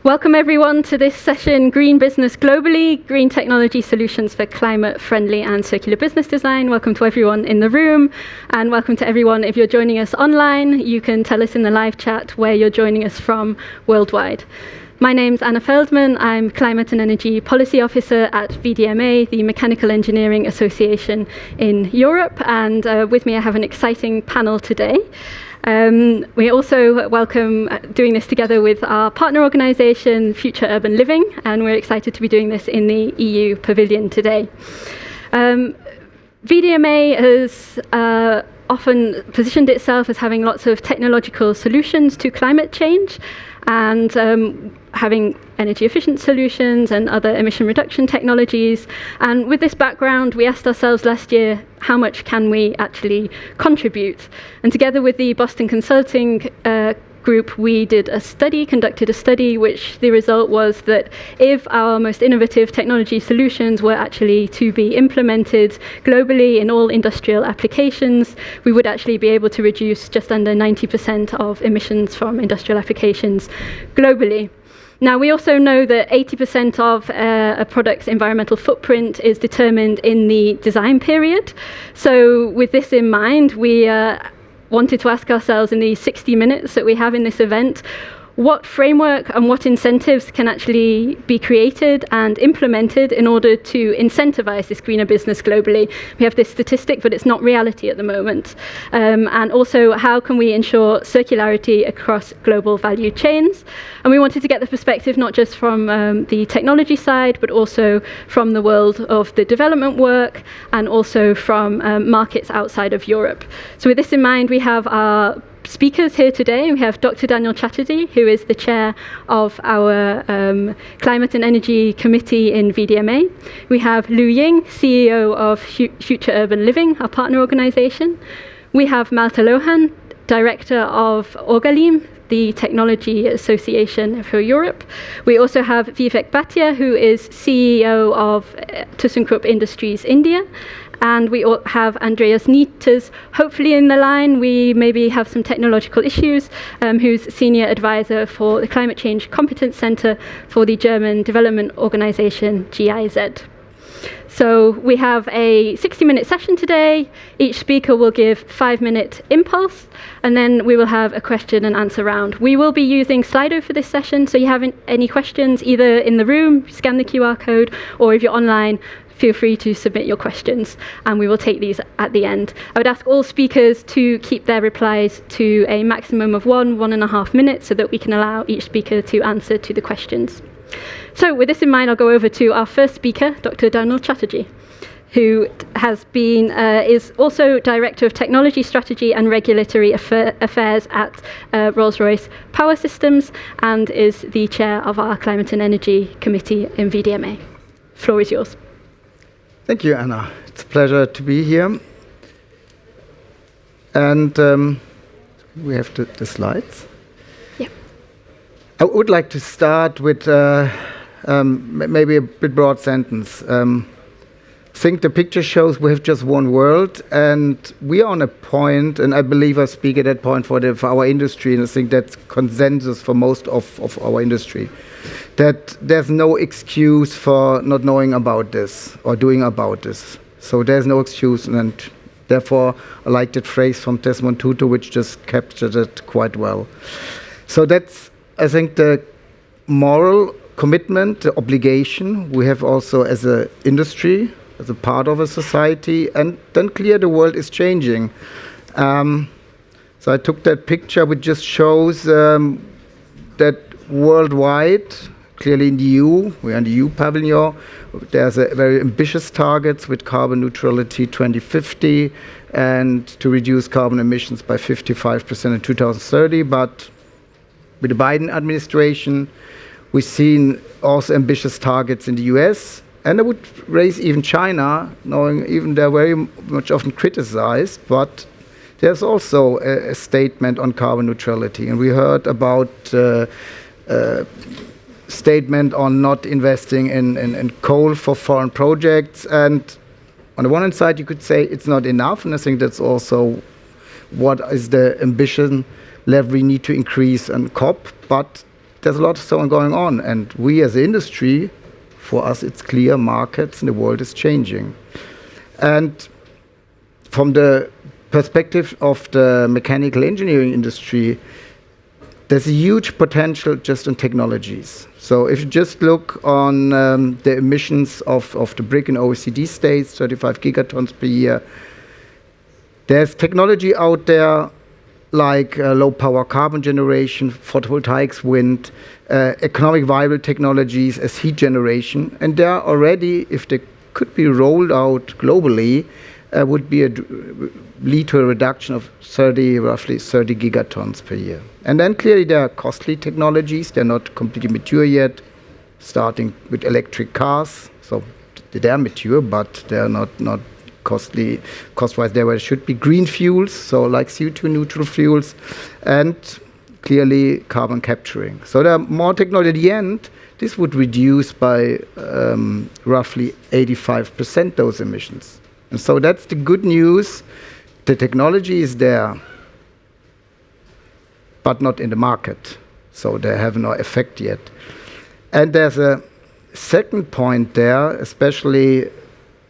Welcome everyone to this session, Green Business Globally, Green Technology Solutions for Climate-Friendly and Circular Business Design. Welcome to everyone in the room, and welcome to everyone if you're joining us online. You can tell us in the live chat where you're joining us from worldwide. My name's Anna Feldman. I'm Climate and Energy Policy Officer at VDMA, the Mechanical Engineering Association in Europe, and with me I have an exciting panel today. We also welcome doing this together with our partner organisation, Future Urban Living, and we're excited to be doing this in the EU Pavilion today. VDMA has often positioned itself as having lots of technological solutions to climate change, and having energy efficient solutions and other emission reduction technologies. And with this background, we asked ourselves last year, how much can we actually contribute? And together with the Boston Consulting Group, we conducted a study, which the result was that if our most innovative technology solutions were actually to be implemented globally in all industrial applications, we would actually be able to reduce just under 90% of emissions from industrial applications globally. Now, we also know that 80% of a product's environmental footprint is determined in the design period. So with this in mind, we wanted to ask ourselves in the 60 minutes that we have in this event, what framework and what incentives can actually be created and implemented in order to incentivize this greener business globally. We have this statistic, but it's not reality at the moment. And also, how can we ensure circularity across global value chains? And we wanted to get the perspective not just from the technology side, but also from the world of the development work and also from markets outside of Europe. So with this in mind, we have our speakers here today. We have Dr. Daniel Chatterjee, who is the chair of our Climate and Energy Committee in VDMA. We have Lu Ying, CEO of Future Urban Living, our partner organisation. We have Malte Lohan, director of Orgalim, the Technology Association for Europe. We also have Vivek Bhatia, who is CEO of ThyssenKrupp Industries India. And we have Andreas Nieters, hopefully in the line. We maybe have some technological issues, who's senior advisor for the Climate Change Competence Center for the German development organization GIZ. So we have a 60-minute session today. Each speaker will give 5-minute impulse, and then we will have a question and answer round. We will be using Slido for this session, so you have any questions, either in the room, scan the QR code, or if you're online, feel free to submit your questions, and we will take these at the end. I would ask all speakers to keep their replies to a maximum of 1.5 minutes so that we can allow each speaker to answer to the questions. So with this in mind, I'll go over to our first speaker, Dr. Daniel Chatterjee, who is also Director of Technology Strategy and Regulatory Affairs at Rolls-Royce Power Systems, and is the chair of our Climate and Energy Committee in VDMA. Floor is yours. Thank you, Anna. It's a pleasure to be here. And we have the slides. Yeah. I would like to start with maybe a bit broad sentence. I think the picture shows we have just one world, and we are on a point, and I believe I speak at that point for our industry, and I think that's consensus for most of our industry, that there's no excuse for not knowing about this or doing about this. So there's no excuse, and therefore I like that phrase from Desmond Tutu, which just captured it quite well. So that's, I think, the moral commitment, the obligation we have also as an industry, as a part of a society, and then clear the world is changing. So I took that picture, which just shows that worldwide, clearly in the EU, we're in the EU pavilion, there's a very ambitious targets with carbon neutrality 2050 and to reduce carbon emissions by 55% in 2030. But with the Biden administration, we've seen also ambitious targets in the US, and I would raise even China, knowing even they're very much often criticized, but there's also a statement on carbon neutrality. And we heard about statement on not investing in coal for foreign projects. And on the one hand side, you could say it's not enough, and I think that's also what is the ambition level we need to increase on COP. But there's a lot so on going on. And we as an industry, for us, it's clear markets and the world is changing. And from the perspective of the mechanical engineering industry, there's a huge potential just in technologies. So if you just look on the emissions of the BRIC and OECD states, 35 gigatons per year, there's technology out there like low power carbon generation, photovoltaics, wind, economic viable technologies as heat generation. And there already, if they could be rolled out globally, would be lead to a reduction of roughly 30 gigatons per year. And then clearly there are costly technologies. They're not completely mature yet, starting with electric cars. So they are mature, but they're not costly. Cost-wise, there should be green fuels, so like CO2 neutral fuels, and clearly carbon capturing. So there are more technology. At the end, this would reduce by roughly 85% those emissions. And so that's the good news. The technology is there, but not in the market. So they have no effect yet. And there's a second point there, especially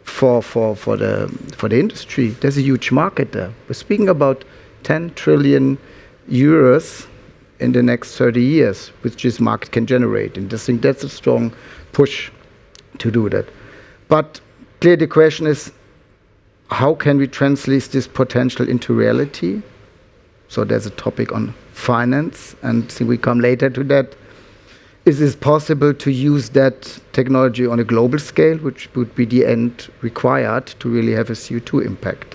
for the industry. There's a huge market there. We're speaking about 10 trillion euros in the next 30 years, which this market can generate. And I think that's a strong push to do that. But clearly the question is, how can we translate this potential into reality? So there's a topic on finance, and we come later to that. Is it possible to use that technology on a global scale, which would be the end required to really have a CO2 impact?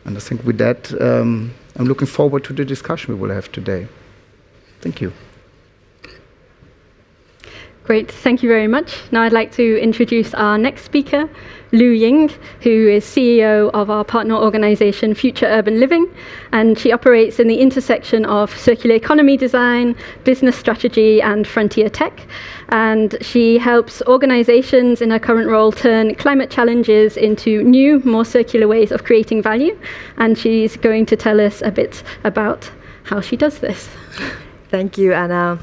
And I think with that, I'm looking forward to the discussion we will have today. Thank you. Great, thank you very much. Now I'd like to introduce our next speaker, Lu Ying, who is CEO of our partner organization, Future Urban Living, and she operates in the intersection of circular economy design, business strategy, and frontier tech. And she helps organizations in her current role turn climate challenges into new, more circular ways of creating value. And she's going to tell us a bit about how she does this. Thank you, Anna.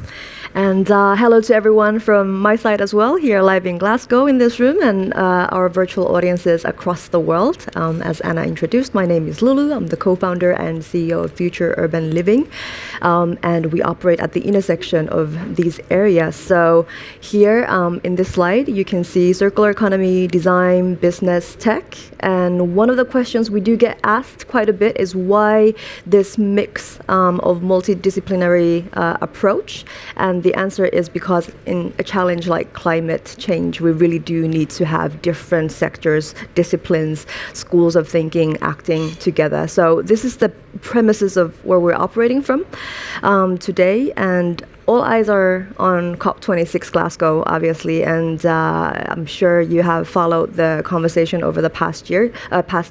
And hello to everyone from my side as well, here live in Glasgow in this room, and our virtual audiences across the world. As Anna introduced, my name is Lulu. I'm the co-founder and CEO of Future Urban Living. And we operate at the intersection of these areas. So here in this slide, you can see circular economy, design, business, tech. And one of the questions we do get asked quite a bit is why this mix of multidisciplinary approach. And the answer is because in a challenge like climate change, we really do need to have different sectors, disciplines, schools of thinking, acting together. So this is the premises of where we're operating from today. And all eyes are on COP26 Glasgow, obviously, and I'm sure you have followed the conversation over the past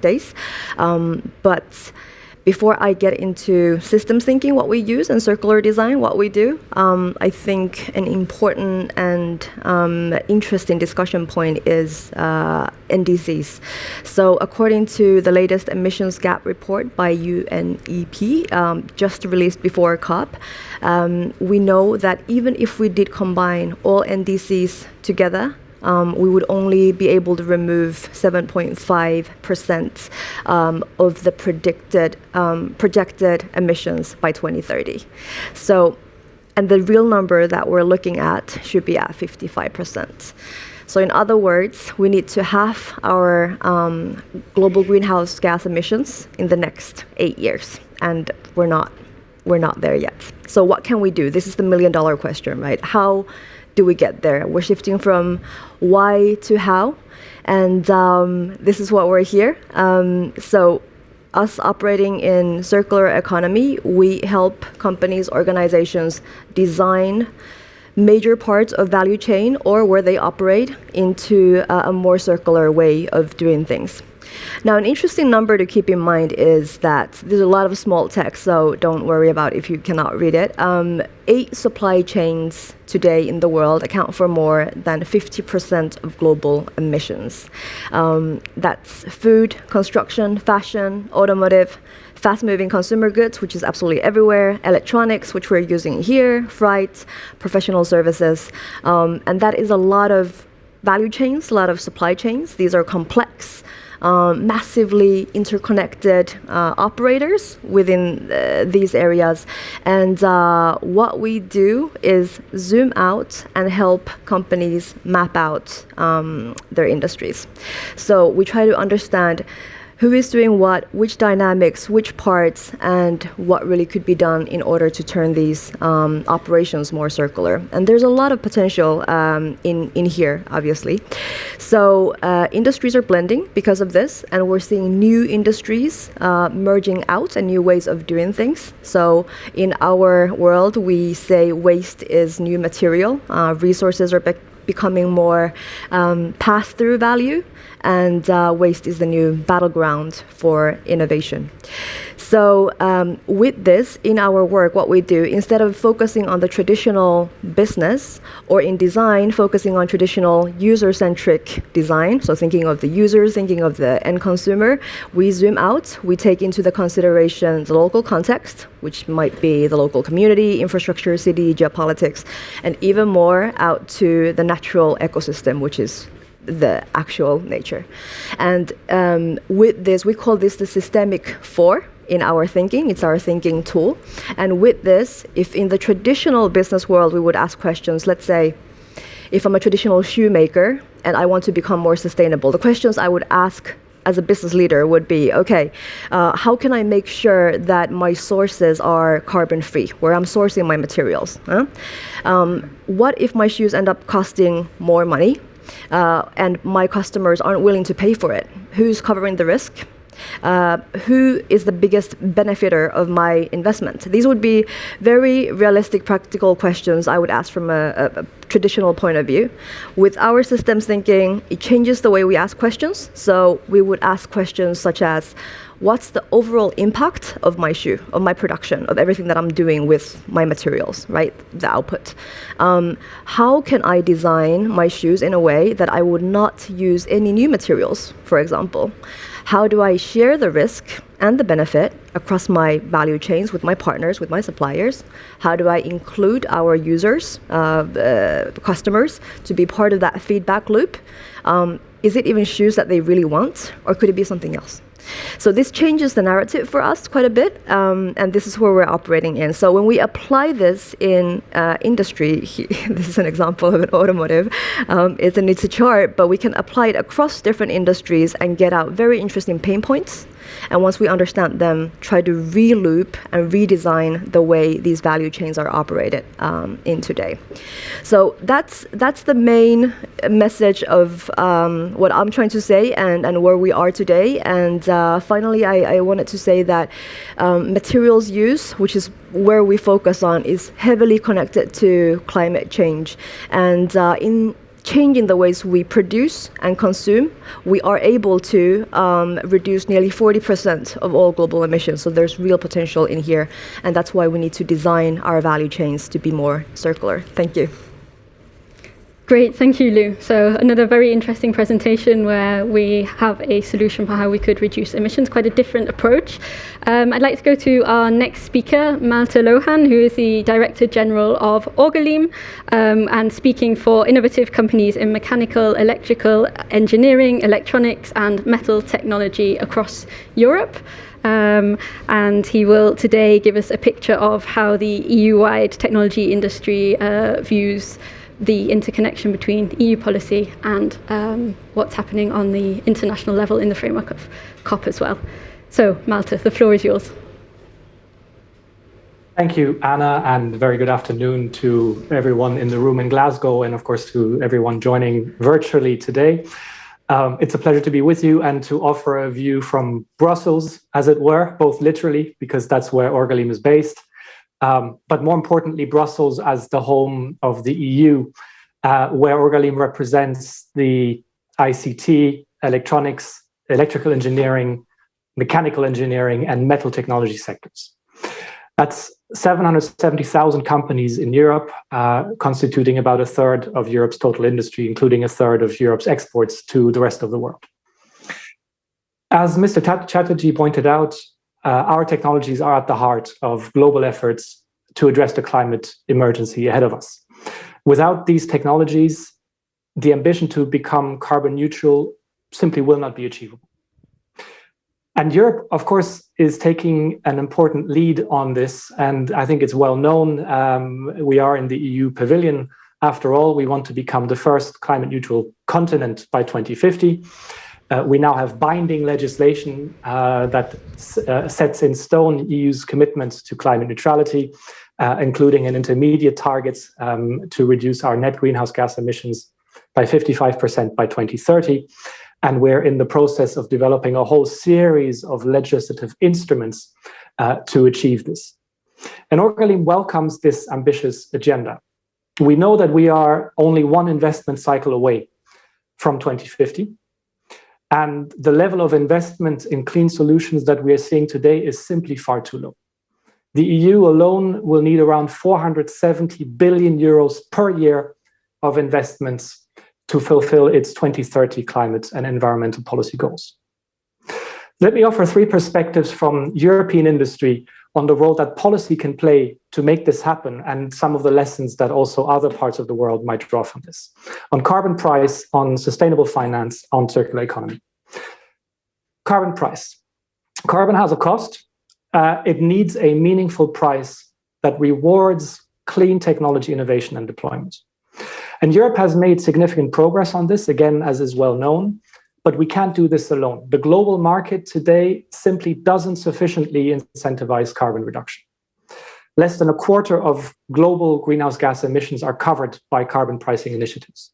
days. But before I get into systems thinking, what we use, and circular design, what we do, I think an important and interesting discussion point is NDCs. So according to the latest emissions gap report by UNEP, just released before COP, we know that even if we did combine all NDCs together, we would only be able to remove 7.5% of the projected emissions by 2030. So, and the real number that we're looking at should be at 55%. So in other words, we need to halve our global greenhouse gas emissions in the next 8 years, and we're not there yet. So what can we do? This is the million-dollar question, right? How do we get there? We're shifting from why to how, and this is what we're here. So us operating in circular economy, we help companies, organizations design major parts of value chain or where they operate into a more circular way of doing things. Now, an interesting number to keep in mind is that there's a lot of small text, so don't worry about if you cannot read it. 8 supply chains today in the world account for more than 50% of global emissions. That's food, construction, fashion, automotive, fast-moving consumer goods, which is absolutely everywhere, electronics, which we're using here, freight, professional services, and that is a lot of value chains, a lot of supply chains. These are complex, massively interconnected operators within these areas. And what we do is zoom out and help companies map out their industries. So we try to understand who is doing what, which dynamics, which parts, and what really could be done in order to turn these operations more circular. And there's a lot of potential in here, obviously. So industries are blending because of this, and we're seeing new industries merging out and new ways of doing things. So in our world, we say waste is new material. Resources are becoming more pass-through value, and waste is the new battleground for innovation. So with this, in our work, what we do, instead of focusing on the traditional business, or in design, focusing on traditional user-centric design, so thinking of the users, thinking of the end consumer, we zoom out, we take into the consideration the local context, which might be the local community, infrastructure, city, geopolitics, and even more out to the natural ecosystem, which is the actual nature. And with this, we call this the systemic 4 in our thinking. It's our thinking tool. And with this, if in the traditional business world we would ask questions, let's say, if I'm a traditional shoemaker and I want to become more sustainable, the questions I would ask as a business leader would be, okay, how can I make sure that my sources are carbon-free, where I'm sourcing my materials? What if my shoes end up costing more money? And my customers aren't willing to pay for it? Who's covering the risk? Who is the biggest benefiter of my investment? These would be very realistic, practical questions I would ask from a traditional point of view. With our systems thinking, it changes the way we ask questions. So we would ask questions such as, what's the overall impact of my shoe, of my production, of everything that I'm doing with my materials, right? The output. How can I design my shoes in a way that I would not use any new materials, for example? How do I share the risk and the benefit across my value chains with my partners, with my suppliers? How do I include our users, customers, to be part of that feedback loop? Is it even shoes that they really want, or could it be something else? So this changes the narrative for us quite a bit, and this is where we're operating in. So when we apply this in industry, this is an example of an automotive. It's a chart, but we can apply it across different industries and get out very interesting pain points. And once we understand them, try to re-loop and redesign the way these value chains are operated in today. So that's the main message of what I'm trying to say and where we are today. And finally, I wanted to say that materials use, which is where we focus on, is heavily connected to climate change. And in changing the ways we produce and consume, we are able to reduce nearly 40% of all global emissions. So there's real potential in here, and that's why we need to design our value chains to be more circular. Thank you. Great, thank you, Lou. So another very interesting presentation where we have a solution for how we could reduce emissions, quite a different approach. I'd like to go to our next speaker, Malte Lohan, who is the Director General of Orgalim, and speaking for innovative companies in mechanical, electrical, engineering, electronics, and metal technology across Europe. And he will today give us a picture of how the EU-wide technology industry views the interconnection between EU policy and what's happening on the international level in the framework of COP as well. So, Malte, the floor is yours. Thank you, Anna, and very good afternoon to everyone in the room in Glasgow, and of course to everyone joining virtually today. It's a pleasure to be with you and to offer a view from Brussels, as it were, both literally, because that's where Orgalim is based, but more importantly, Brussels as the home of the EU, where Orgalim represents the ICT, electronics, electrical engineering, mechanical engineering, and metal technology sectors. That's 770,000 companies in Europe, constituting about a third of Europe's total industry, including a third of Europe's exports to the rest of the world. As Mr. Chatterjee pointed out, our technologies are at the heart of global efforts to address the climate emergency ahead of us. Without these technologies, the ambition to become carbon neutral simply will not be achievable. And Europe, of course, is taking an important lead on this. And I think it's well known. We are in the EU pavilion. After all, we want to become the first climate neutral continent by 2050. We now have binding legislation that sets in stone EU's commitment to climate neutrality, including an intermediate targets to reduce our net greenhouse gas emissions by 55% by 2030. And we're in the process of developing a whole series of legislative instruments to achieve this. And Orgalim welcomes this ambitious agenda. We know that we are only one investment cycle away from 2050. And the level of investment in clean solutions that we are seeing today is simply far too low. The EU alone will need around 470 billion euros per year of investments to fulfill its 2030 climate and environmental policy goals. Let me offer three perspectives from European industry on the role that policy can play to make this happen, and some of the lessons that also other parts of the world might draw from this. On carbon price, on sustainable finance, on circular economy. Carbon price. Carbon has a cost. It needs a meaningful price that rewards clean technology innovation and deployment. And Europe has made significant progress on this, again, as is well known, but we can't do this alone. The global market today simply doesn't sufficiently incentivize carbon reduction. Less than a quarter of global greenhouse gas emissions are covered by carbon pricing initiatives.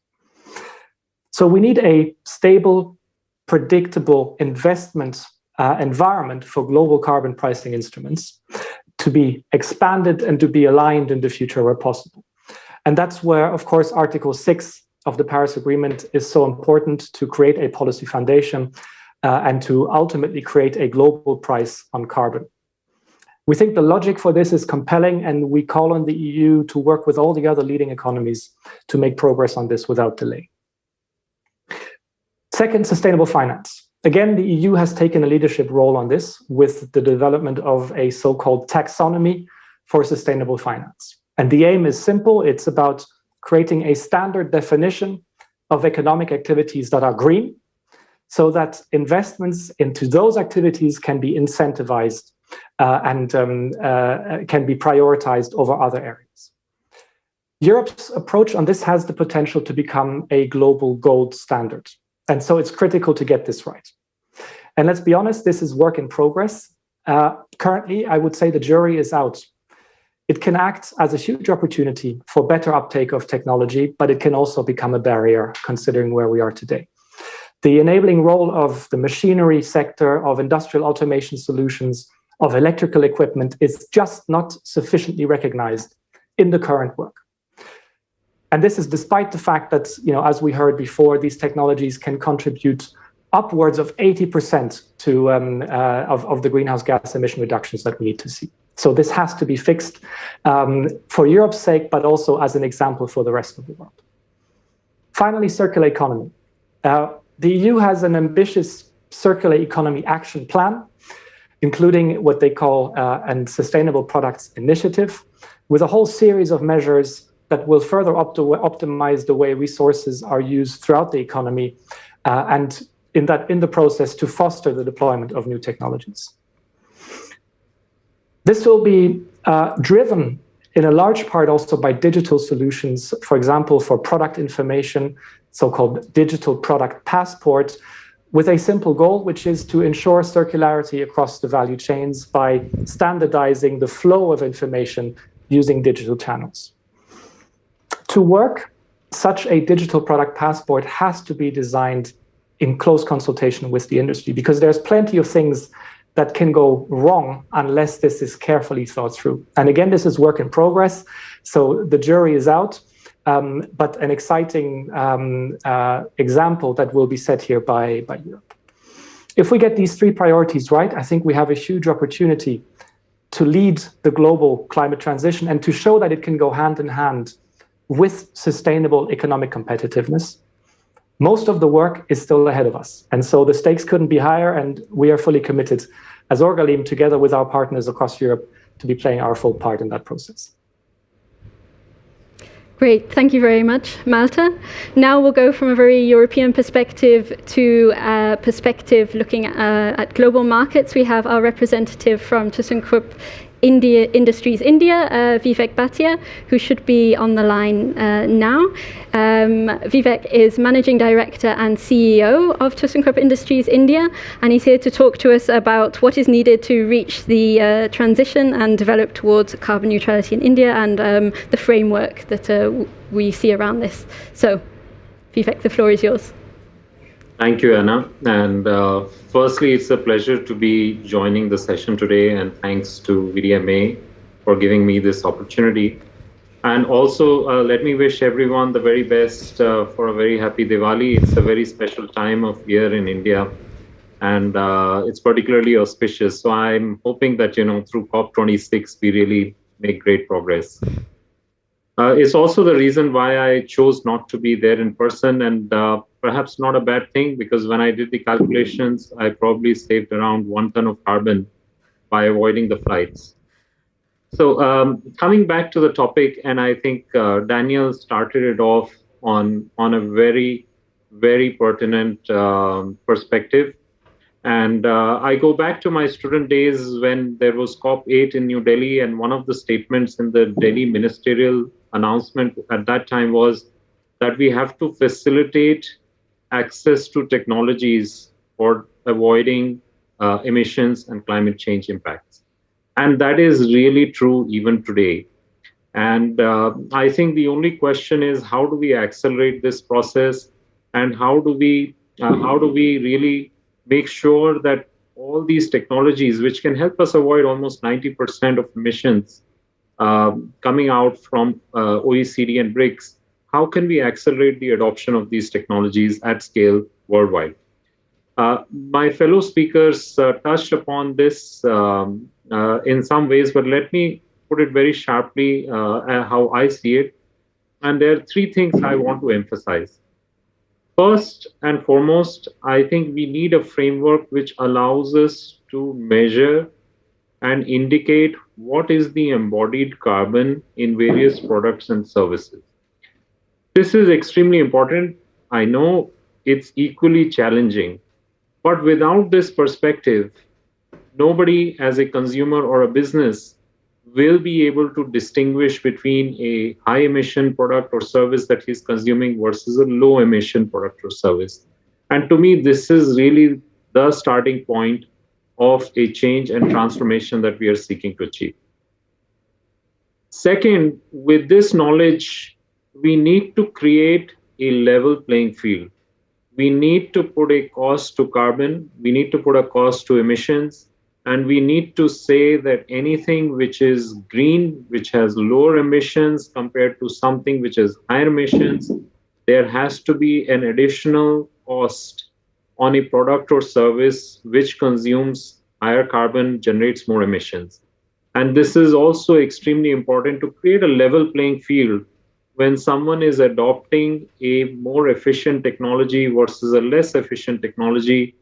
So we need a stable, predictable investment environment for global carbon pricing instruments to be expanded and to be aligned in the future where possible. And that's where, of course, Article 6 of the Paris Agreement is so important to create a policy foundation and to ultimately create a global price on carbon. We think the logic for this is compelling, and we call on the EU to work with all the other leading economies to make progress on this without delay. Second, sustainable finance. Again, the EU has taken a leadership role on this with the development of a so-called taxonomy for sustainable finance. And the aim is simple. It's about creating a standard definition of economic activities that are green so that investments into those activities can be incentivized and can be prioritized over other areas. Europe's approach on this has the potential to become a global gold standard. And so it's critical to get this right. And let's be honest, this is work in progress. Currently, I would say the jury is out. It can act as a huge opportunity for better uptake of technology, but it can also become a barrier considering where we are today. The enabling role of the machinery sector, of industrial automation solutions, of electrical equipment is just not sufficiently recognized in the current work. And this is despite the fact that, as we heard before, these technologies can contribute upwards of 80% to of the greenhouse gas emission reductions that we need to see. So this has to be fixed for Europe's sake, but also as an example for the rest of the world. Finally, circular economy. The EU has an ambitious circular economy action plan, including what they call a sustainable products initiative, with a whole series of measures that will further optimize the way resources are used throughout the economy, and in the process to foster the deployment of new technologies. This will be driven in a large part also by digital solutions, for example, for product information, so-called digital product passport, with a simple goal, which is to ensure circularity across the value chains by standardizing the flow of information using digital channels. To work, such a digital product passport has to be designed in close consultation with the industry, because there's plenty of things that can go wrong unless this is carefully thought through. And again, this is work in progress, so the jury is out, but an exciting example that will be set here by Europe. If we get these three priorities right, I think we have a huge opportunity to lead the global climate transition and to show that it can go hand in hand with sustainable economic competitiveness. Most of the work is still ahead of us. And so the stakes couldn't be higher, and we are fully committed as Orgalim, together with our partners across Europe, to be playing our full part in that process. Great, thank you very much, Malta. Now we'll go from a very European perspective to a perspective looking at global markets. We have our representative from ThyssenKrupp Industries India, Vivek Bhatia, who should be on the line now. Vivek is Managing Director and CEO of ThyssenKrupp Industries India, and he's here to talk to us about what is needed to reach the transition and develop towards carbon neutrality in India, and the framework that we see around this. So, Vivek, the floor is yours. Thank you, Anna. And firstly, it's a pleasure to be joining the session today, and thanks to VDMA for giving me this opportunity. And also, let me wish everyone the very best for a very happy Diwali. It's a very special time of year in India, and it's particularly auspicious. So I'm hoping that, through COP26, we really make great progress. It's also the reason why I chose not to be there in person, and perhaps not a bad thing, because when I did the calculations, I probably saved around 1 ton of carbon by avoiding the flights. So coming back to the topic, and I think Daniel started it off on a very, very pertinent perspective. And I go back to my student days when there was COP8 in New Delhi, and one of the statements in the Delhi ministerial announcement at that time was that we have to facilitate access to technologies for avoiding emissions and climate change impacts. And that is really true even today. And I think the only question is, how do we accelerate this process, and how do we really make sure that all these technologies, which can help us avoid almost 90% of emissions coming out from OECD and BRICS, how can we accelerate the adoption of these technologies at scale worldwide? My fellow speakers touched upon this in some ways, but let me put it very sharply how I see it. And there are 3 things I want to emphasize. First and foremost, I think we need a framework which allows us to measure and indicate what is the embodied carbon in various products and services. This is extremely important. I know it's equally challenging, but without this perspective, nobody as a consumer or a business will be able to distinguish between a high emission product or service that he's consuming versus a low emission product or service. And to me, this is really the starting point of a change and transformation that we are seeking to achieve. Second, with this knowledge, we need to create a level playing field. We need to put a cost to carbon, we need to put a cost to emissions, and we need to say that anything which is green, which has lower emissions compared to something which has higher emissions, there has to be an additional cost on a product or service which consumes higher carbon, generates more emissions. And this is also extremely important to create a level playing field. When someone is adopting a more efficient technology versus a less efficient technology,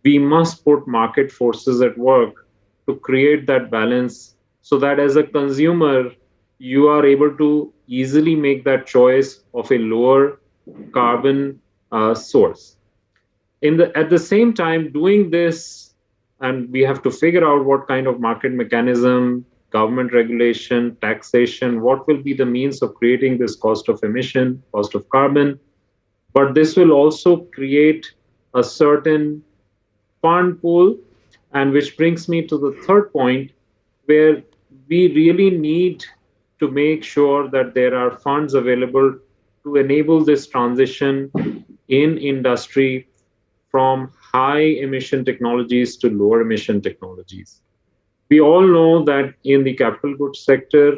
we must put market forces at work to create that balance, so that as a consumer, you are able to easily make that choice of a lower carbon source. At the same time, doing this, and we have to figure out what kind of market mechanism, government regulation, taxation, what will be the means of creating this cost of emission, cost of carbon. But this will also create a certain fund pool, and which brings me to the third point, where we really need to make sure that there are funds available to enable this transition in industry from high emission technologies to lower emission technologies. We all know that in the capital goods sector,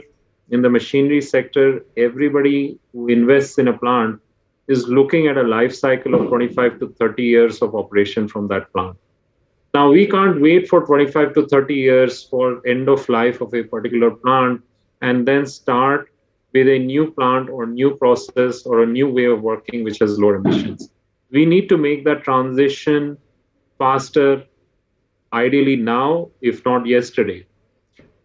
in the machinery sector, everybody who invests in a plant is looking at a life cycle of 25 to 30 years of operation from that plant. Now, we can't wait for 25 to 30 years for end of life of a particular plant and then start with a new plant or new process or a new way of working which has lower emissions. We need to make that transition faster, ideally now, if not yesterday.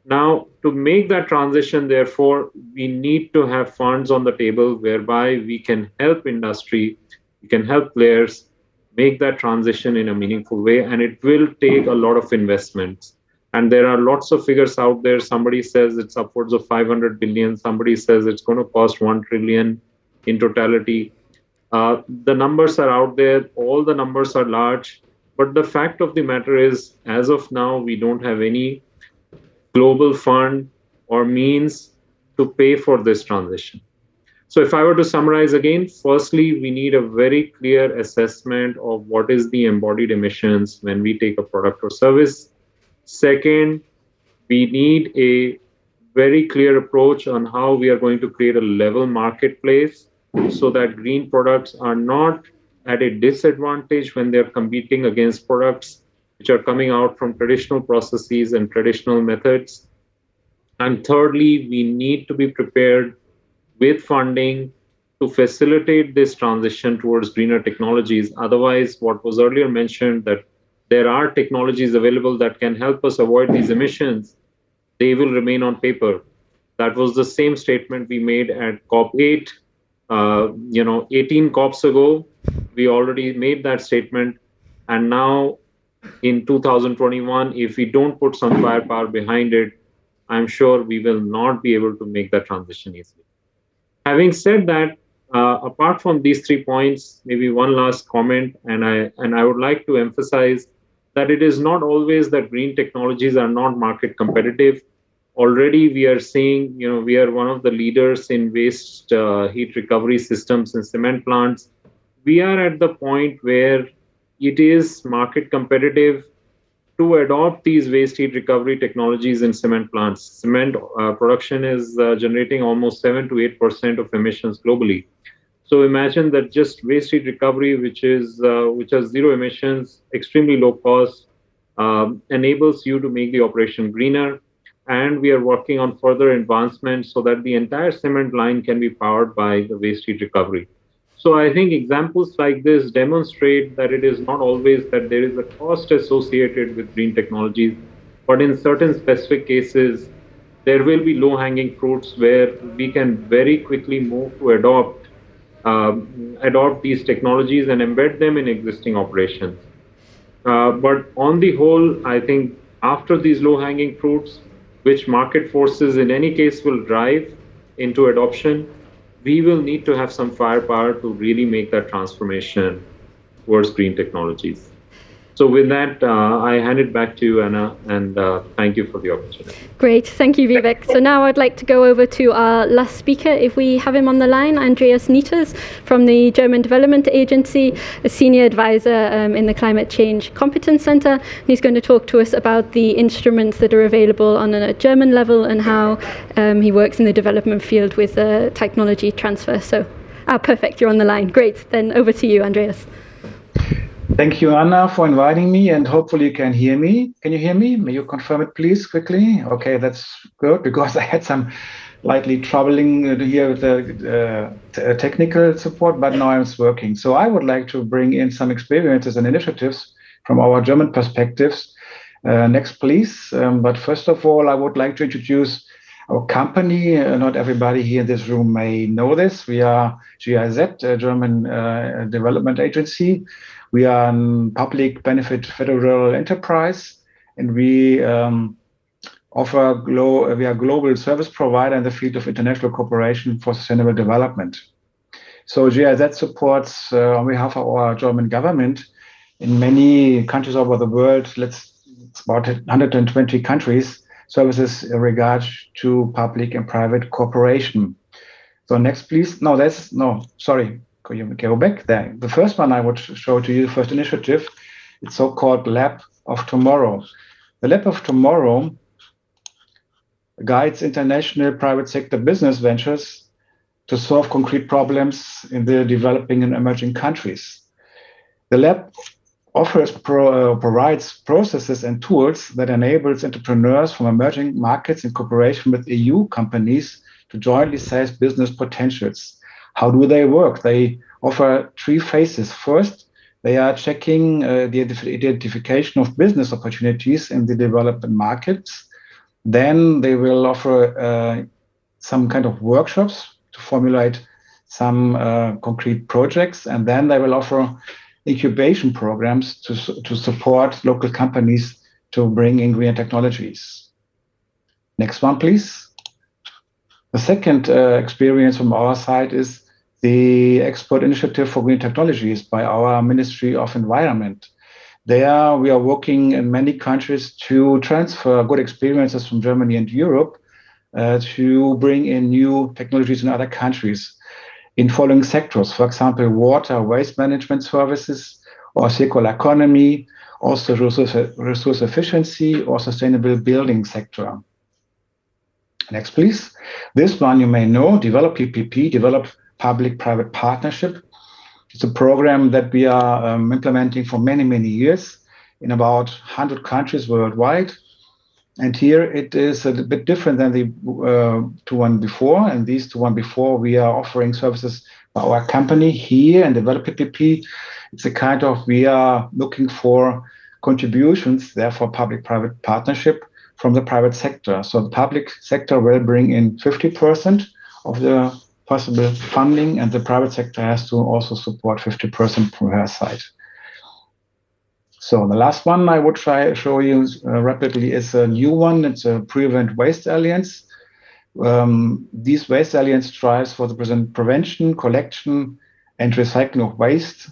Now, to make that transition, therefore, we need to have funds on the table whereby we can help industry, we can help players make that transition in a meaningful way, and it will take a lot of investments. And there are lots of figures out there. Somebody says it's upwards of 500 billion, somebody says it's going to cost 1 trillion in totality. The numbers are out there, all the numbers are large, but the fact of the matter is, as of now, we don't have any global fund or means to pay for this transition. So, if I were to summarize again, firstly, we need a very clear assessment of what is the embodied emissions when we take a product or service. Second, we need a very clear approach on how we are going to create a level marketplace so that green products are not at a disadvantage when they're competing against products which are coming out from traditional processes and traditional methods. And thirdly, we need to be prepared with funding to facilitate this transition towards greener technologies. Otherwise, what was earlier mentioned, that there are technologies available that can help us avoid these emissions, they will remain on paper. That was the same statement we made at COP8. 18 COPs ago, we already made that statement. And now in 2021, if we don't put some firepower behind it, I'm sure we will not be able to make that transition easily. Having said that, apart from these 3 points, maybe one last comment, and I would like to emphasize that it is not always that green technologies are not market competitive. Already we are seeing, we are one of the leaders in waste heat recovery systems in cement plants. We are at the point where it is market competitive to adopt these waste heat recovery technologies in cement plants. Cement production is generating almost 7 to 8% of emissions globally. So imagine that just waste heat recovery, which has zero emissions, extremely low cost, enables you to make the operation greener. And we are working on further advancements so that the entire cement line can be powered by the waste heat recovery. So I think examples like this demonstrate that it is not always that there is a cost associated with green technologies, but in certain specific cases, there will be low-hanging fruits where we can very quickly move to adopt these technologies and embed them in existing operations. But on the whole, I think after these low-hanging fruits, which market forces in any case will drive into adoption, we will need to have some firepower to really make that transformation towards green technologies. So with that, I hand it back to you, Anna, and thank you for the opportunity. Great, thank you, Vivek. So now I'd like to go over to our last speaker, if we have him on the line, Andreas Nieters from the German Development Agency, a senior advisor in the Climate Change Competence Center. He's going to talk to us about the instruments that are available on a German level and how he works in the development field with technology transfer. So, perfect, you're on the line. Great, then over to you, Andreas. Thank you, Anna, for inviting me, and hopefully you can hear me. Can you hear me? May you confirm it, please, quickly? Okay, that's good, because I had some likely troubling here with the technical support, but now it's working. So I would like to bring in some experiences and initiatives from our German perspectives. Next, please. But first of all, I would like to introduce our company. Not everybody here in this room may know this. We are GIZ, a German development agency. We are a public benefit federal enterprise, and we offer we are a global service provider in the field of international cooperation for sustainable development. So GIZ supports on behalf of our German government in many countries over the world. It's about 120 countries, services in regard to public and private cooperation. So next, please. Sorry. Can you go back there? The first one I would show to you, the first initiative, it's so-called Lab of Tomorrow. The Lab of Tomorrow guides international private sector business ventures to solve concrete problems in the developing and emerging countries. The lab provides processes and tools that enables entrepreneurs from emerging markets in cooperation with EU companies to jointly seize business potentials. How do they work? They offer 3 phases. First, They are checking the identification of business opportunities in the development markets. Then they will offer some kind of workshops to formulate some concrete projects, and then they will offer incubation programs to support local companies to bring in green technologies. Next one, please. The second experience from our side is the Export Initiative for Green Technologies by our Ministry of Environment. There we are working in many countries to transfer good experiences from Germany and Europe to bring in new technologies in other countries in following sectors, for example, water, waste management services, or circular economy, also resource efficiency or sustainable building sector. Next, please. This one you may know, Develop PPP, Develop Public-Private Partnership. It's a program that we are implementing for many, many years in about 100 countries worldwide. And here it is a bit different than the two one before. And these two one before, we are offering services by our company here and Develop PPP. It's a kind of, we are looking for contributions, therefore public-private partnership from the private sector. So the public sector will bring in 50% of the possible funding, and the private sector has to also support 50% from her side. So the last one I would try to show you rapidly is a new one. It's a Prevent Waste Alliance. This Waste Alliance strives for the prevention, collection, and recycling of waste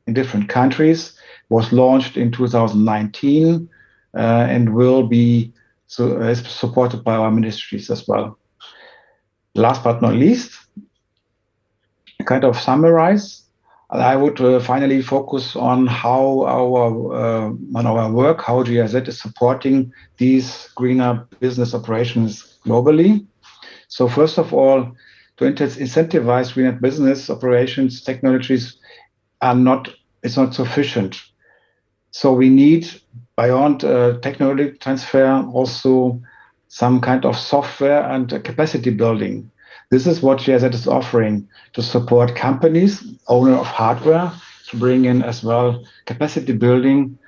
in different countries. Was launched in 2019 and will be supported by our ministries as well. Last but not least, kind of summarize, I would finally focus on how our work, how GIZ is supporting these greener business operations globally. So first of all, to incentivize greener business operations, technologies it's not sufficient. So we need, beyond technology transfer, also some kind of software and capacity building. This is what GIZ is offering to support companies, owner of hardware, to bring in as well capacity building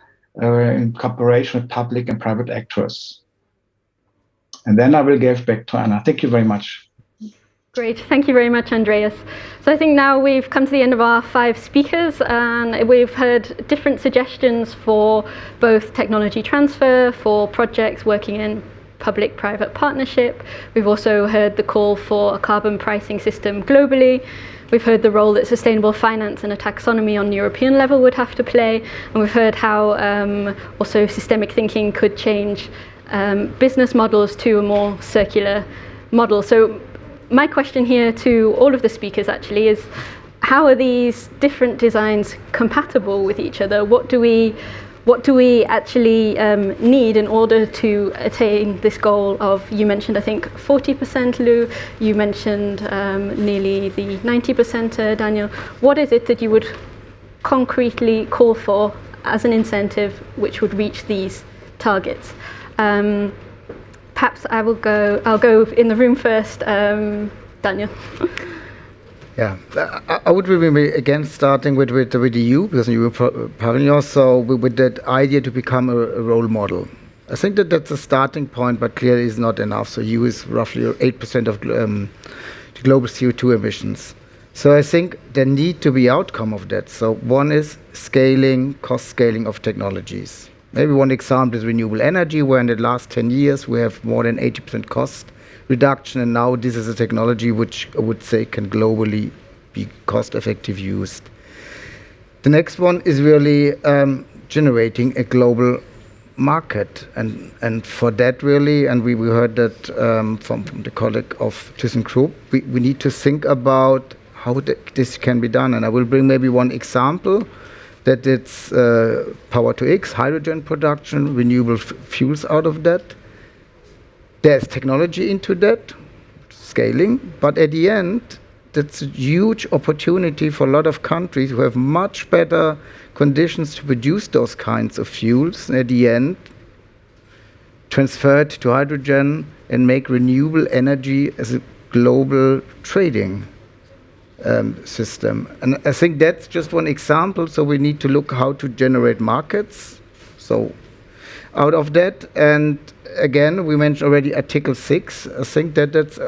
in cooperation with public and private actors. And then I will give back to Anna. Thank you very much. Great, thank you very much, Andreas. So I think now we've come to the end of our 5 speakers, and we've heard different suggestions for both technology transfer, for projects working in public-private partnership. We've also heard the call for a carbon pricing system globally. We've heard the role that sustainable finance and a taxonomy on European level would have to play, and we've heard how also systemic thinking could change business models to a more circular model. So my question here to all of the speakers actually is, how are these different designs compatible with each other? What do we actually need in order to attain this goal of, you mentioned I think 40%, Lou, you mentioned nearly the 90%, Daniel. What is it that you would concretely call for as an incentive which would reach these targets? Perhaps I'll go in the room first, Daniel. Yeah, I would really again starting with the EU, because you were probably also with that idea to become a role model. I think that's a starting point, but clearly is not enough. So EU is roughly 8% of the global CO2 emissions. So I think there need to be outcome of that. So one is scaling, cost scaling of technologies. Maybe one example is renewable energy, where in the last 10 years we have more than 80% cost reduction, and now this is a technology which I would say can globally be cost-effective used. The next one is really generating a global market, and for that really, and we heard that from the colleague of ThyssenKrupp, we need to think about how this can be done, and I will bring maybe one example. That it's power to X, hydrogen production, renewable fuels out of that. There's technology into that, scaling, but at the end, that's a huge opportunity for a lot of countries who have much better conditions to produce those kinds of fuels, and at the end, transfer it to hydrogen and make renewable energy as a global trading. system. And I think that's just one example. So we need to look how to generate markets. So out of that, and again, we mentioned already Article 6. I think that that's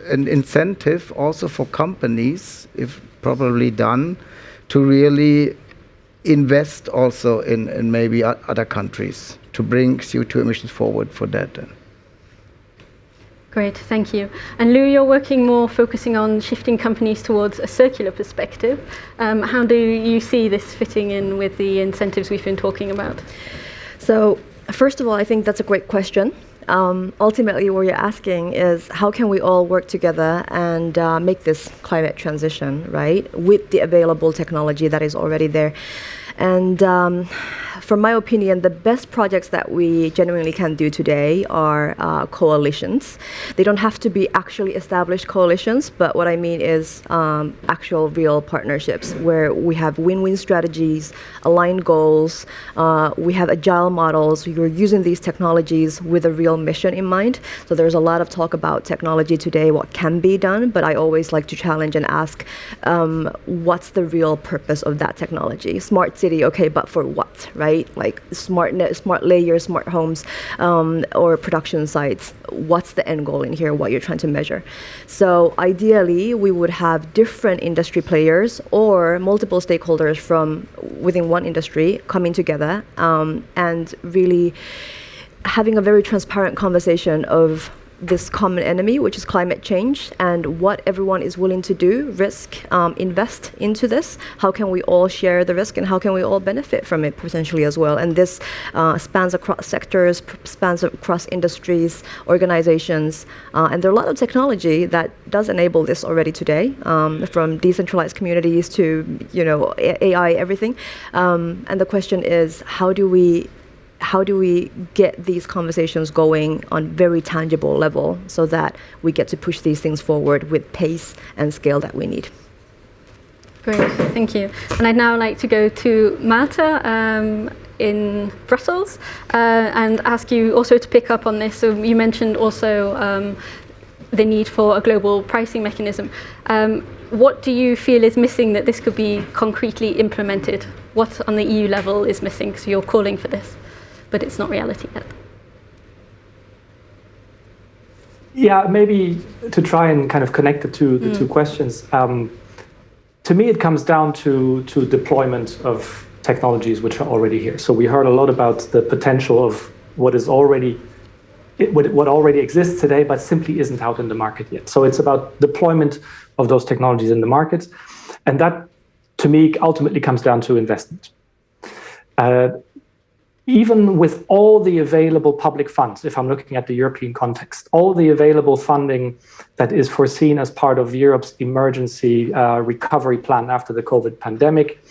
an incentive also for companies, if properly done, to really invest also in maybe other countries to bring CO2 emissions forward for that. Great, thank you. And Lou, you're working more focusing on shifting companies towards a circular perspective. How do you see this fitting in with the incentives we've been talking about? So, first of all, I think that's a great question. Ultimately, what you're asking is how can we all work together and make this climate transition, right, with the available technology that is already there. And from my opinion, the best projects that we genuinely can do today are coalitions. They don't have to be actually established coalitions, but what I mean is actual real partnerships where we have win-win strategies, aligned goals, we have agile models, we're using these technologies with a real mission in mind. So there's a lot of talk about technology today, what can be done, but I always like to challenge and ask, what's the real purpose of that technology? Smart city, okay, but for what, right? Like smart layers, smart homes, or production sites. What's the end goal in here? What you're trying to measure? So ideally, we would have different industry players or multiple stakeholders from within one industry coming together and really having a very transparent conversation of this common enemy, which is climate change, and what everyone is willing to do, risk, invest into this. How can we all share the risk and how can we all benefit from it potentially as well? And this spans across sectors, spans across industries, organizations, and there are a lot of technology that does enable this already today, from decentralized communities to AI, everything. And the question is, how do we get these conversations going on very tangible level so that we get to push these things forward with pace and scale that we need? Great, thank you. And I'd now like to go to Malta in Brussels and ask you also to pick up on this. So you mentioned also the need for a global pricing mechanism. What do you feel is missing that this could be concretely implemented? What on the EU level is missing? So you're calling for this, but it's not reality yet. Yeah, maybe to try and kind of connect the two questions. To me, it comes down to deployment of technologies which are already here. So we heard a lot about the potential of what already exists today, but simply isn't out in the market yet. So it's about deployment of those technologies in the market, and that, to me, ultimately comes down to investment. Even with all the available public funds, if I'm looking at the European context, all the available funding that is foreseen as part of Europe's emergency recovery plan after the COVID pandemic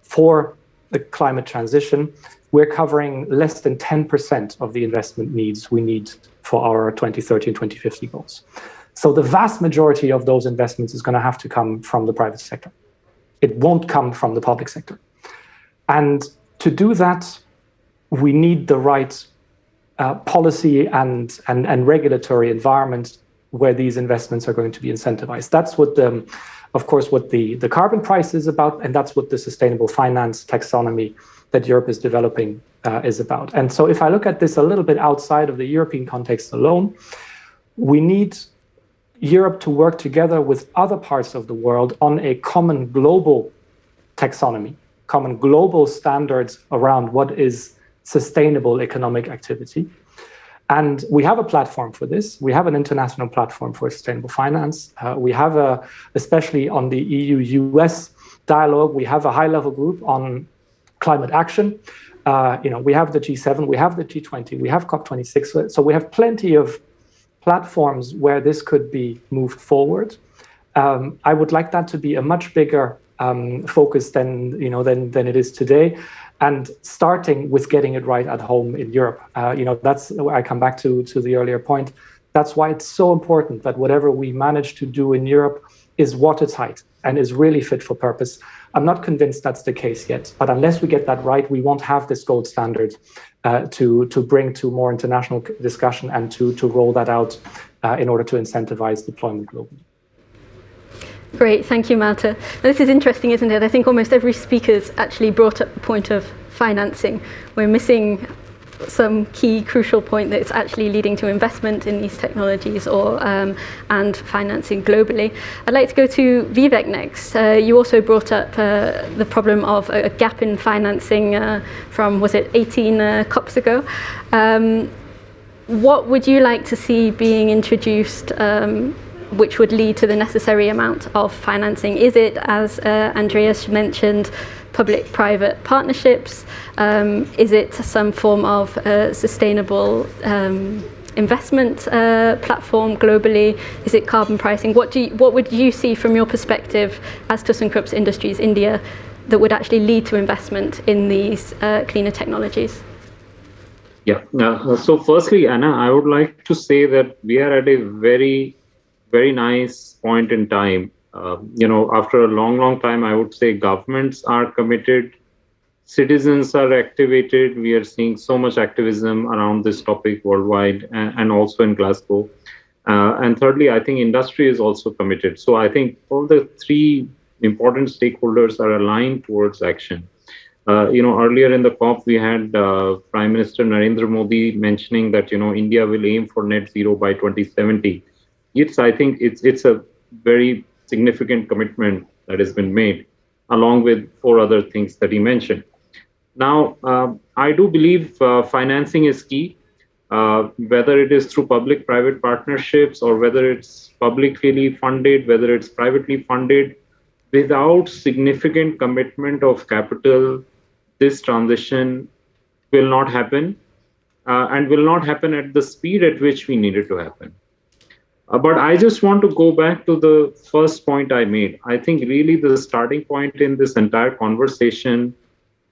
for the climate transition, we're covering less than 10% of the investment needs we need for our 2030 and 2050 goals. So the vast majority of those investments is going to have to come from the private sector. It won't come from the public sector. And to do that, we need the right policy and regulatory environment where these investments are going to be incentivized. That's what, of course, what the carbon price is about, and that's what the sustainable finance taxonomy that Europe is developing is about. And so if I look at this a little bit outside of the European context alone, we need Europe to work together with other parts of the world on a common global taxonomy, common global standards around what is sustainable economic activity. And we have a platform for this. We have an international platform for sustainable finance. We have especially on the EU-US dialogue, we have a high-level group on climate action. We have the G7, we have the G20, we have COP26. So we have plenty of platforms where this could be moved forward. I would like that to be a much bigger focus than it is today. And starting with getting it right at home in Europe. That's where I come back to the earlier point. That's why it's so important that whatever we manage to do in Europe is watertight and is really fit for purpose. I'm not convinced that's the case yet, but unless we get that right, we won't have this gold standard to bring to more international discussion and to roll that out in order to incentivize deployment globally. Great, thank you, Malta. This is interesting, isn't it? I think almost every speaker's actually brought up the point of financing. We're missing some key crucial point that's actually leading to investment in these technologies and financing globally. I'd like to go to Vivek next. You also brought up the problem of a gap in financing from, was it 18 COPs ago? What would you like to see being introduced which would lead to the necessary amount of financing? Is it, as Andreas mentioned, public-private partnerships? Is it some form of sustainable investment platform globally? Is it carbon pricing? What would you see from your perspective as ThyssenKrupp Industries India that would actually lead to investment in these cleaner technologies? Yeah. So firstly, Anna, I would like to say that we are at a very, very nice point in time. After a long time, I would say governments are committed, citizens are activated. We are seeing so much activism around this topic worldwide and also in Glasgow. And thirdly, I think industry is also committed. So I think all the three important stakeholders are aligned towards action. Earlier in the COP, we had Prime Minister Narendra Modi mentioning that, India will aim for net zero by 2070. I think it's a very significant commitment that has been made, along with 4 other things that he mentioned. Now, I do believe financing is key, whether it is through public-private partnerships or whether it's publicly funded, whether it's privately funded. Without significant commitment of capital, this transition will not happen and will not happen at the speed at which we need it to happen. But I just want to go back to the first point I made. I think really the starting point in this entire conversation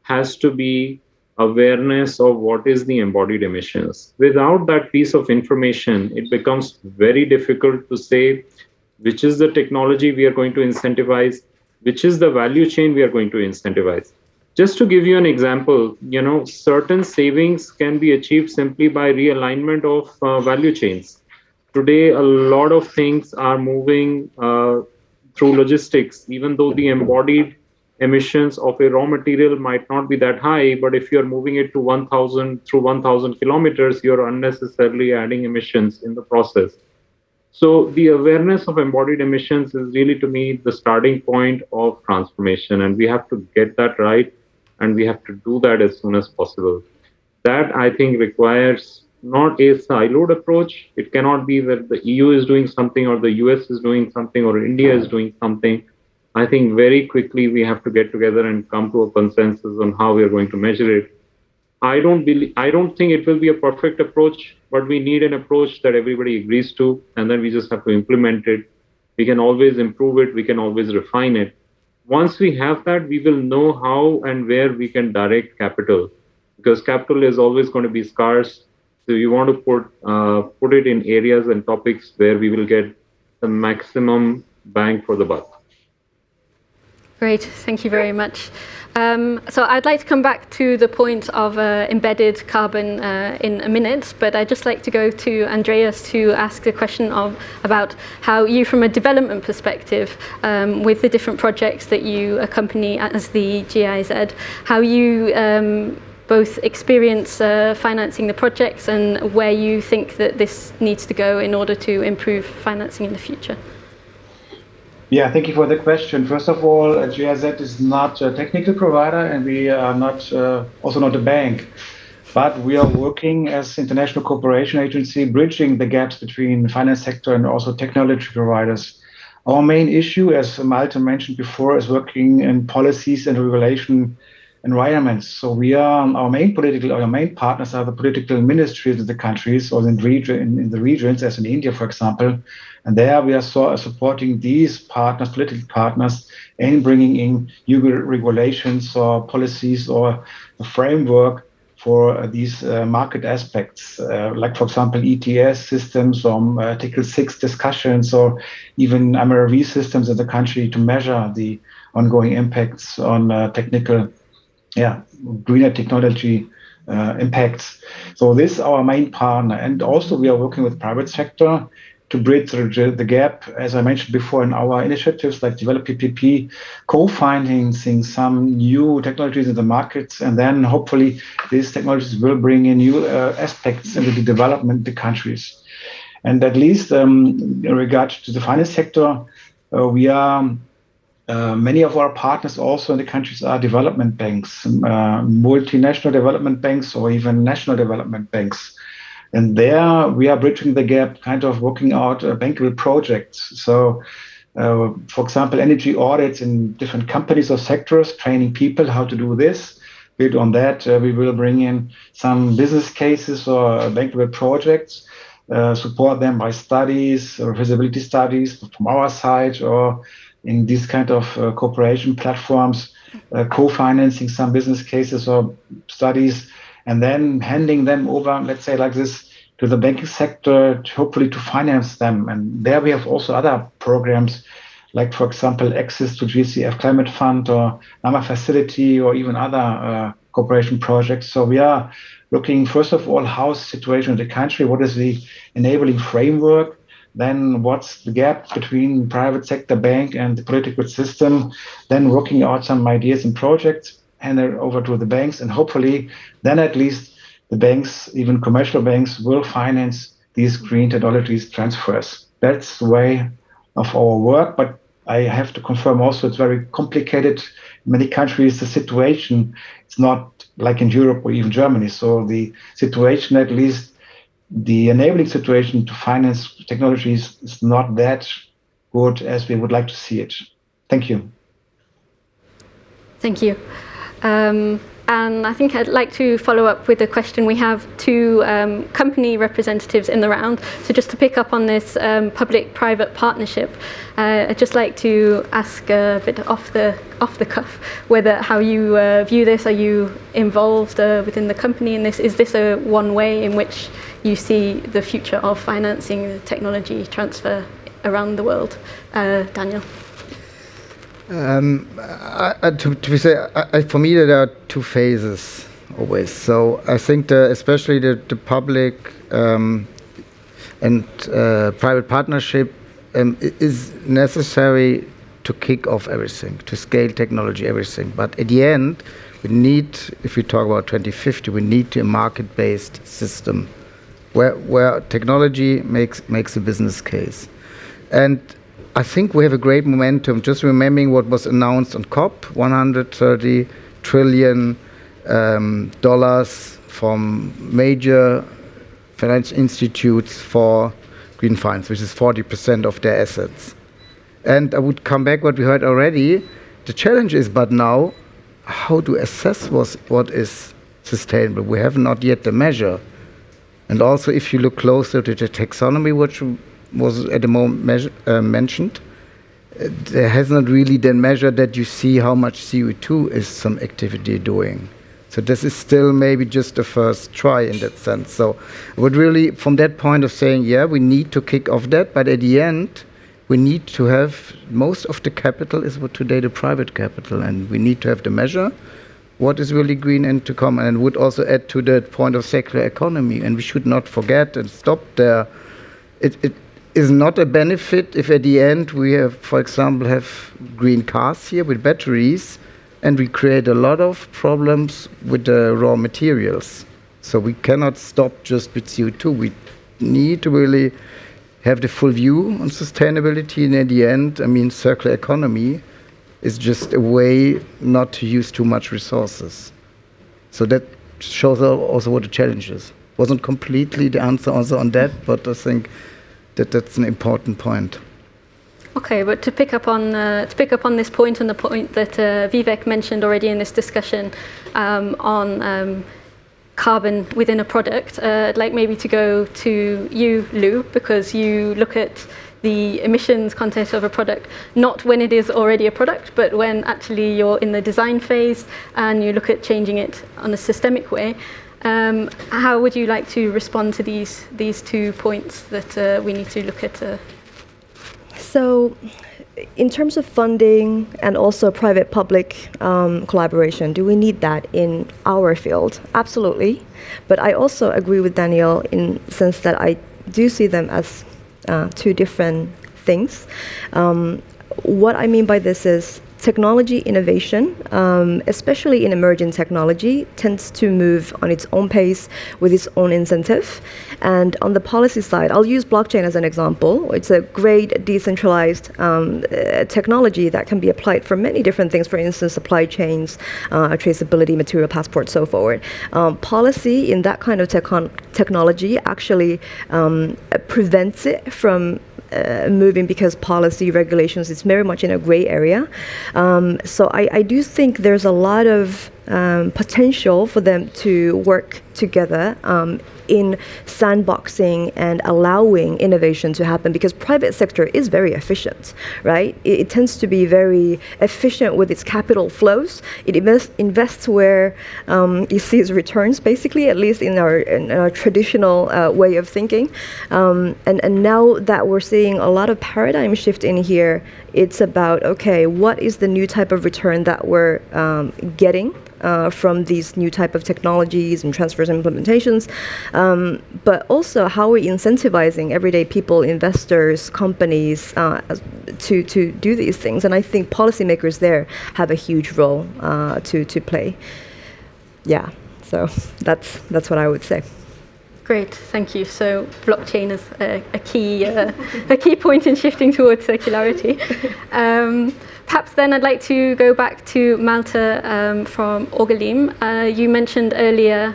has to be awareness of what is the embodied emissions. Without that piece of information, it becomes very difficult to say which is the technology we are going to incentivize, which is the value chain we are going to incentivize. Just to give you an example, certain savings can be achieved simply by realignment of value chains. Today, a lot of things are moving through logistics, even though the embodied emissions of a raw material might not be that high, but if you're moving it to 1,000 kilometers, you're unnecessarily adding emissions in the process. So the awareness of embodied emissions is really, to me, the starting point of transformation, and we have to get that right, and we have to do that as soon as possible. That, I think, requires not a siloed approach. It cannot be that the EU is doing something or the US is doing something or India is doing something. I think very quickly we have to get together and come to a consensus on how we are going to measure it. I don't think it will be a perfect approach, but we need an approach that everybody agrees to, and then we just have to implement it. We can always improve it. We can always refine it. Once we have that, we will know how and where we can direct capital, because capital is always going to be scarce. So you want to put it in areas and topics where we will get the maximum bang for the buck. Great, thank you very much. So I'd like to come back to the point of embedded carbon in a minute, but I'd just like to go to Andreas to ask the question about how you, from a development perspective, with the different projects that you accompany as the GIZ, how you both experience financing the projects and where you think that this needs to go in order to improve financing in the future. Yeah, thank you for the question. First of all, GIZ is not a technical provider, and we are not also not a bank, but we are working as international cooperation agency, bridging the gaps between finance sector and also technology providers. Our main issue, as Malte mentioned before, is working in policies and regulation environments. So our main partners are the political ministries of the countries or in the regions, as in India, for example. And there we are supporting these partners, political partners, in bringing in new regulations or policies or a framework for these market aspects, like, for example, ETS systems or Article 6 discussions, or even MRV systems in the country to measure the ongoing impacts on greener technology impacts. So this is our main partner. And also we are working with private sector to bridge the gap, as I mentioned before, in our initiatives like Develop PPP, co-financing some new technologies in the markets, and then hopefully these technologies will bring in new aspects into the development of the countries. And at least in regard to the finance sector, we are many of our partners also in the countries are development banks, multinational development banks, or even national development banks. And there we are bridging the gap, kind of working out bankable projects. So, for example, energy audits in different companies or sectors, training people how to do this. Build on that, we will bring in some business cases or bankable projects, support them by studies or feasibility studies from our side, or in these kind of cooperation platforms, co-financing some business cases or studies, and then handing them over, let's say like this, to the banking sector, hopefully to finance them. And there we have also other programs, like, for example, access to GCF Climate Fund or NAMA Facility, or even other cooperation projects. So we are looking, first of all, how's the situation in the country, what is the enabling framework, then what's the gap between private sector bank and the political system, then working out some ideas and projects, hand it over to the banks, and hopefully then at least the banks, even commercial banks, will finance these green technologies transfers. That's the way of our work, but I have to confirm also it's very complicated. In many countries, the situation is not like in Europe or even Germany. So the situation, at least the enabling situation to finance technologies, is not that good as we would like to see it. Thank you. Thank you. And I think I'd like to follow up with a question. We have two company representatives in the round. So just to pick up on this public-private partnership, I'd just like to ask a bit off the cuff how you view this. Are you involved within the company in this? Is this a one way in which you see the future of financing the technology transfer around the world? Daniel? For me, there are two phases always. So I think especially the public and private partnership is necessary to kick off everything, to scale technology, everything. But at the end, we need, if we talk about 2050, we need a market-based system where technology makes a business case. And I think we have a great momentum. Just remembering what was announced on COP, $130 trillion from major financial institutes for green finance, which is 40% of their assets. And I would come back what we heard already. The challenge is, but now, how to assess what is sustainable? We have not yet the measure. And also, if you look closer to the taxonomy, which was at the moment mentioned, there has not really been measured that you see how much CO2 is some activity doing. So this is still maybe just the first try in that sense. So I would really, from that point of saying, yeah, we need to kick off that, but at the end, we need to have, most of the capital is what today the private capital, and we need to have the measure, what is really green and to come, and would also add to that point of circular economy, and we should not forget and stop there. It is not a benefit if at the end we have, for example, have green cars here with batteries, and we create a lot of problems with the raw materials. So we cannot stop just with CO2. We need to really have the full view on sustainability, and at the end, I mean, circular economy is just a way not to use too much resources. So that shows also what the challenge is. Wasn't completely the answer also on that, but I think that's an important point. Okay, but to pick up on this point and the point that Vivek mentioned already in this discussion on carbon within a product, I'd like maybe to go to you, Lou, because you look at the emissions content of a product, not when it is already a product, but when actually you're in the design phase and you look at changing it on a systemic way. How would you like to respond to these 2 points that we need to look at? So, in terms of funding and also private-public collaboration, do we need that in our field? Absolutely. But I also agree with Daniel in the sense that I do see them as two different things. What I mean by this is technology innovation, especially in emerging technology, tends to move on its own pace with its own incentive. And on the policy side, I'll use blockchain as an example. It's a great decentralized technology that can be applied for many different things, for instance, supply chains, traceability, material passport, so forth. Policy in that kind of technology actually prevents it from moving, because policy regulations is very much in a gray area. So I do think there's a lot of potential for them to work together in sandboxing and allowing innovation to happen, because private sector is very efficient, right? It tends to be very efficient with its capital flows. It invests where it sees returns, basically, at least in our traditional way of thinking. And now that we're seeing a lot of paradigm shift in here, it's about, okay, what is the new type of return that we're getting from these new type of technologies and transfers and implementations, but also how we're incentivizing everyday people, investors, companies to do these things. And I think policymakers there have a huge role to play. Yeah, so that's what I would say. Great, thank you. So blockchain is a key point in shifting towards circularity. Perhaps then I'd like to go back to Malte from Orgelim. You mentioned earlier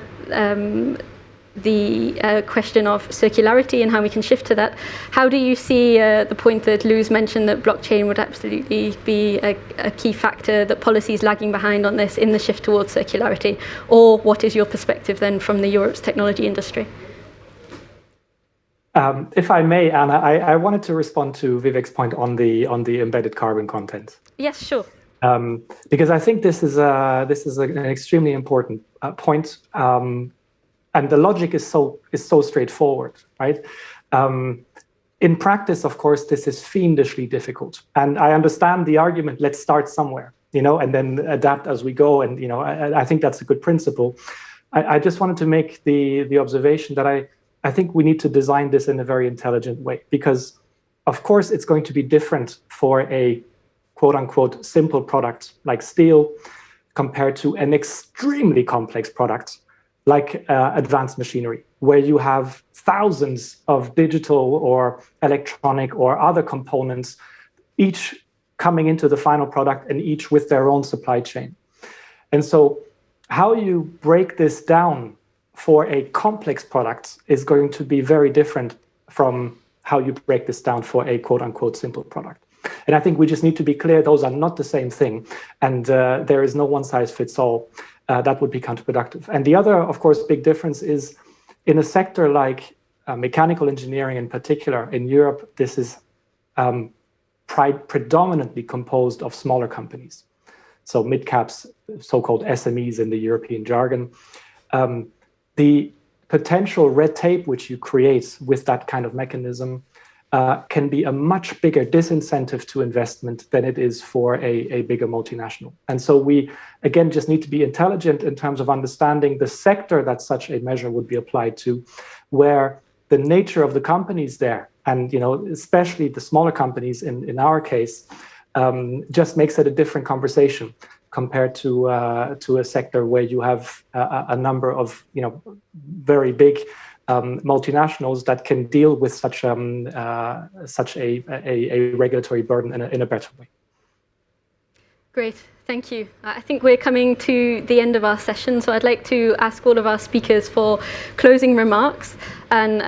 the question of circularity and how we can shift to that. How do you see the point that Luz mentioned, that blockchain would absolutely be a key factor, that policy is lagging behind on this in the shift towards circularity? Or what is your perspective then from the Europe's technology industry? If I may, Anna, I wanted to respond to Vivek's point on the embedded carbon content. Yes, sure. Because I think this is an extremely important point, and the logic is so straightforward, right? In practice, of course, this is fiendishly difficult, and I understand the argument. Let's start somewhere, and then adapt as we go, and I think that's a good principle. I just wanted to make the observation that I think we need to design this in a very intelligent way, because, of course, it's going to be different for a quote-unquote simple product like steel compared to an extremely complex product like advanced machinery, where you have thousands of digital or electronic or other components, each coming into the final product and each with their own supply chain. And so how you break this down for a complex product is going to be very different from how you break this down for a quote-unquote simple product. And I think we just need to be clear, those are not the same thing. And there is no one-size-fits-all. That would be counterproductive. And the other, of course, big difference is in a sector like mechanical engineering in particular, in Europe, this is predominantly composed of smaller companies. So mid-caps, so-called SMEs in the European jargon. The potential red tape which you create with that kind of mechanism can be a much bigger disincentive to investment than it is for a bigger multinational. And so we, again, just need to be intelligent in terms of understanding the sector that such a measure would be applied to, where the nature of the companies there, and especially the smaller companies in our case, just makes it a different conversation compared to a sector where you have a number of very big multinationals that can deal with such a regulatory burden in a better way. Great, thank you. I think we're coming to the end of our session, so I'd like to ask all of our speakers for closing remarks and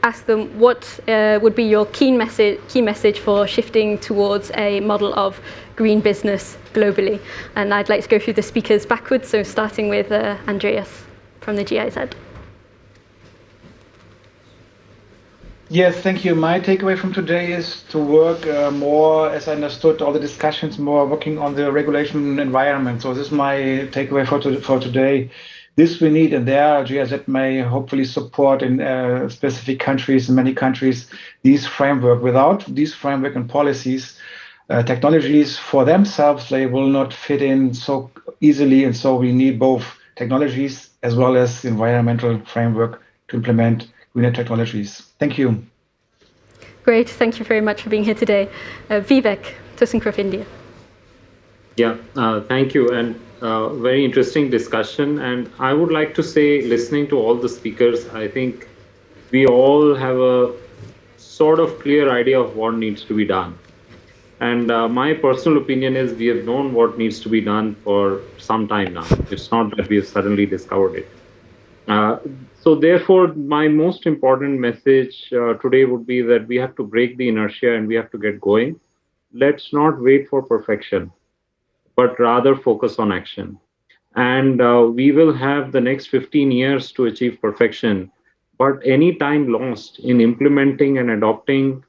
ask them what would be your key message for shifting towards a model of green business globally. And I'd like to go through the speakers backwards, so starting with Andreas from the GIZ. Yes, thank you. My takeaway from today is to work more, as I understood all the discussions, more working on the regulation environment. So this is my takeaway for today. This we need, and there GIZ may hopefully support in specific countries, in many countries, these framework. Without these framework and policies, technologies for themselves, they will not fit in so easily. And so we need both technologies as well as environmental framework to implement greener technologies. Thank you. Great, thank you very much for being here today. Vivek, ThyssenKrupp India. Yeah, thank you, and very interesting discussion. And I would like to say, listening to all the speakers, I think we all have a sort of clear idea of what needs to be done. And my personal opinion is we have known what needs to be done for some time now. It's not that we have suddenly discovered it. So therefore, my most important message today would be that we have to break the inertia and we have to get going. Let's not wait for perfection, but rather focus on action. And we will have the next 15 years to achieve perfection. But any time lost in implementing and adopting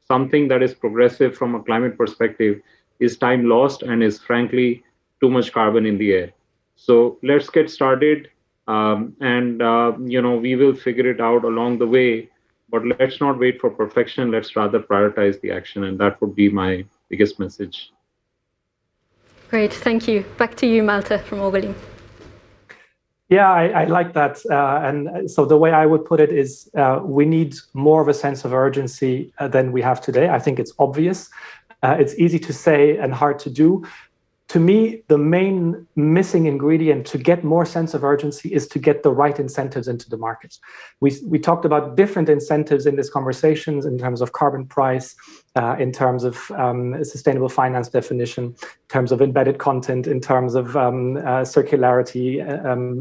something that is progressive from a climate perspective is time lost and is frankly too much carbon in the air. So let's get started. We will figure it out along the way, but let's not wait for perfection. Let's rather prioritize the action. And that would be my biggest message. Great, thank you. Back to you, Malte from Oberlin. Yeah, I like that. And so the way I would put it is we need more of a sense of urgency than we have today. I think it's obvious. It's easy to say and hard to do. To me, the main missing ingredient to get more sense of urgency is to get the right incentives into the markets. We talked about different incentives in these conversations in terms of carbon price, in terms of sustainable finance definition, in terms of embedded content, in terms of circularity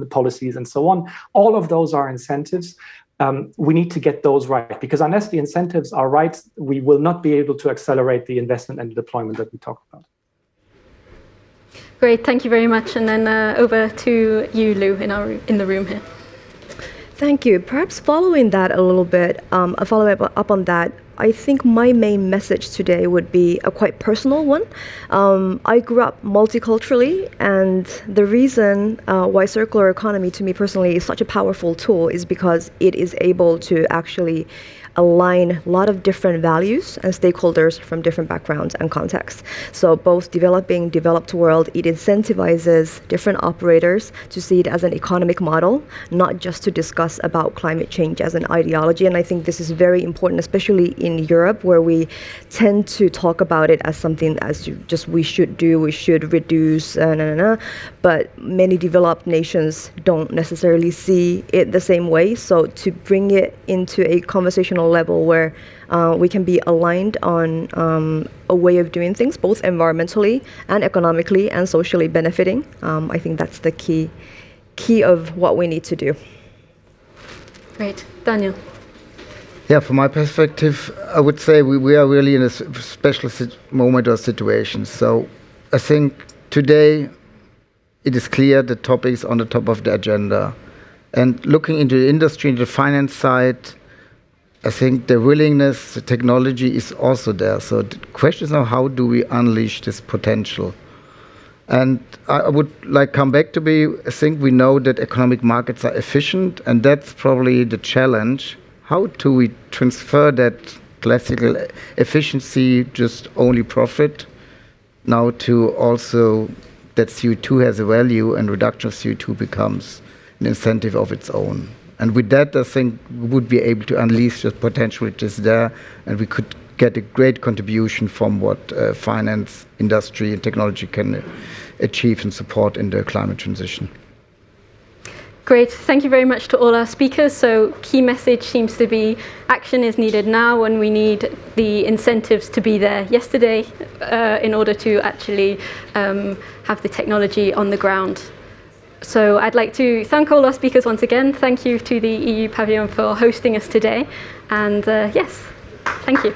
policies, and so on. All of those are incentives. We need to get those right, because unless the incentives are right, we will not be able to accelerate the investment and deployment that we talked about. Great, thank you very much. And then over to you, Lou, in the room here. Thank you. Perhaps following that a little bit, a follow-up on that, I think my main message today would be a quite personal one. I grew up multiculturally, and the reason why circular economy to me personally is such a powerful tool is because it is able to actually align a lot of different values and stakeholders from different backgrounds and contexts. So both developing, developed world, it incentivizes different operators to see it as an economic model, not just to discuss about climate change as an ideology. And I think this is very important, especially in Europe, where we tend to talk about it as something as just we should do, we should reduce, but many developed nations don't necessarily see it the same way. So to bring it into a conversational level where we can be aligned on a way of doing things, both environmentally and economically and socially benefiting. I think that's the key of what we need to do. Great. Daniel. Yeah, from my perspective, I would say we are really in a special moment or situation. So I think today it is clear the topic is on the top of the agenda. And looking into the industry, into the finance side, I think the willingness, the technology is also there. So the question is now, how do we unleash this potential? And I would like come back to I think we know that economic markets are efficient, and that's probably the challenge. How do we transfer that classical efficiency, just only profit, now to also that CO2 has a value and reduction of CO2 becomes an incentive of its own? And with that, I think we would be able to unleash the potential which is there, and we could get a great contribution from what finance, industry, and technology can achieve and support in the climate transition. Great. Thank you very much to all our speakers. So key message seems to be action is needed now, and we need the incentives to be there yesterday in order to actually have the technology on the ground. So I'd like to thank all our speakers once again. Thank you to the EU Pavilion for hosting us today. And yes, thank you.